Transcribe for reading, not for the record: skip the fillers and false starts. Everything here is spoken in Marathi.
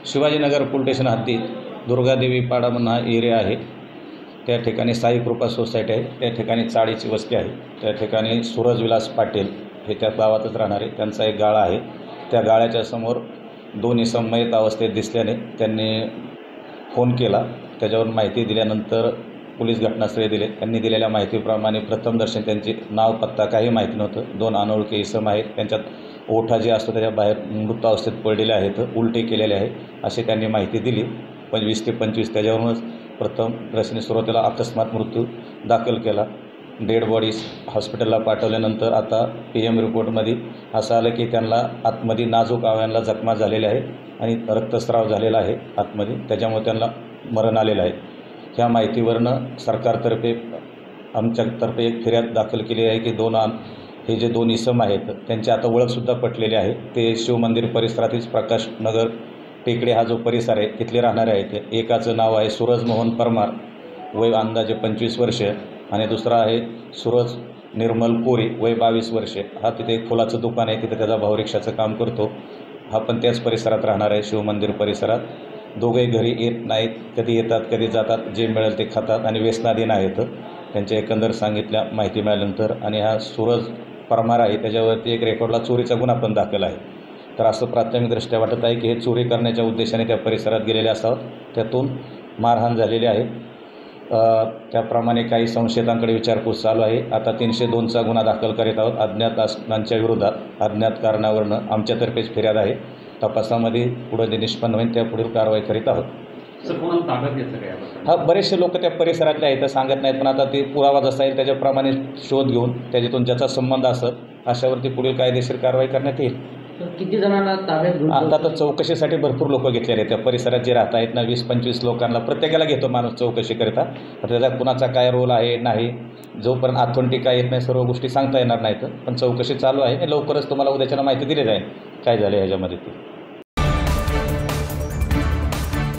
शिवाजीनगर पोलीस स्टेशन हद्दीत दुर्गादेवी पाडा म्हणून हा एरिया आहे। त्या ठिकाणी साई कृपा सोसायटी आहे। त्या ठिकाणी चाळीची वस्ती आहे। त्या ठिकाणी सूरज विलास पाटील हे त्या गावातच राहणारे, त्यांचा एक गाळा आहे। त्या गाळ्याच्या समोर दोन इसम मयत अवस्थेत दिसल्याने त्यांनी फोन केला। त्याच्यावर माहिती दिल्यानंतर पोलीस घटनास्थळी दिले। त्यांनी दिलेल्या माहितीप्रमाणे प्रथमदर्शनी त्यांचे नाव पत्ता काही माहिती नव्हतं। दोन अनोळखी इसम आहेत, त्यांच्यात ओठा जे असतो त्याच्या बाहेर मृत अवस्थेत पडलेले आहेत, उलटे केलेले आहे अशी त्यांनी माहिती दिली। 25 ते 25 त्याच्यावरूनच प्रथमदर्शनी सुरुवातीला अकस्मात मृत्यू दाखल केला। डेड बॉडीज हॉस्पिटलला पाठवल्यानंतर आता PM रिपोर्टमध्ये असं आलं की त्यांना आतमध्ये नाजूक अवयवांना जखमा झालेल्या आहे आणि रक्तस्राव झालेला आहे आतमध्ये, त्याच्यामुळे त्यांना मरण आलेलं आहे। ह्या माहितीवरनं सरकारतर्फे आमच्यातर्फे एक फिर्याद दाखल केली आहे की हे जे दोन इसम आहेत त्यांची आता ओळखसुद्धा पटलेली आहे। ते शिवमंदिर परिसरातील प्रकाश नगर टेकडे हा जो परिसर आहे तिथले राहणारे आहेत। एकाचं नाव आहे सूरज मोहन परमार, वय अंदाजे 25 वर्ष, आणि दुसरा आहे सूरज निर्मल कोरी, वय 22 वर्ष। हा तिथे एक फुलाचं दुकान आहे, तिथे त्याचा भाऊ रिक्षाचं काम करतो। हा पण त्याच परिसरात राहणार आहे, शिवमंदिर परिसरात। दोघे घरी येत नाहीत, कधी येतात कधी जातात, जे मिळेल ते खातात आणि व्यसनाधीन आहेत त्यांच्या एकंदर सांगितल्या माहिती मिळाल्यानंतर। आणि हा सूरज परमार आहे त्याच्यावरती एक रेकॉर्डला चोरीचा गुन्हा पण दाखल आहे। तर असं प्राथमिकदृष्ट्या वाटत आहे की हे चोरी करण्याच्या उद्देशाने त्या परिसरात गेलेले असावेत, त्यातून मारहाण झालेली आहे। त्याप्रमाणे काही संशयितांकडे विचारपूस चालू आहे। आता 302चा गुन्हा दाखल करीत आहोत अज्ञात असणाऱ्यांच्या विरोधात। अज्ञात कारणावरून आमच्यातर्फेच फिर्याद आहे। तपासामध्ये पुढे जे निष्पन्न होईल त्या पुढील कारवाई करीत आहोत। बरेचसे लोक त्या परिसरातले आहेत, सांगत नाहीत, पण आता ते पुरावा जसा येईल त्याच्याप्रमाणे शोध घेऊन त्याच्यातून ज्याचा संबंध असत अशावरती पुढील कायदेशीर कारवाई करण्यात येईल। किती जणांना ताब्यात घेऊन आता तर चौकशीसाठी भरपूर लोक घेतलेले आहेत त्या परिसरात जे राहत आहेत ना, 20-25 लोकांना प्रत्येकाला घेतो माणूस चौकशी करता। त्याचा कुणाचा काय रोल आहे नाही, जोपर्यंत ऑथेंटिक काय येत नाही सर्व गोष्टी सांगता येणार नाहीत, पण चौकशी चालू आहे। लवकरच तुम्हाला उद्याच्याला माहिती दिली जाईल काय झाले ह्याच्यामध्ये ते।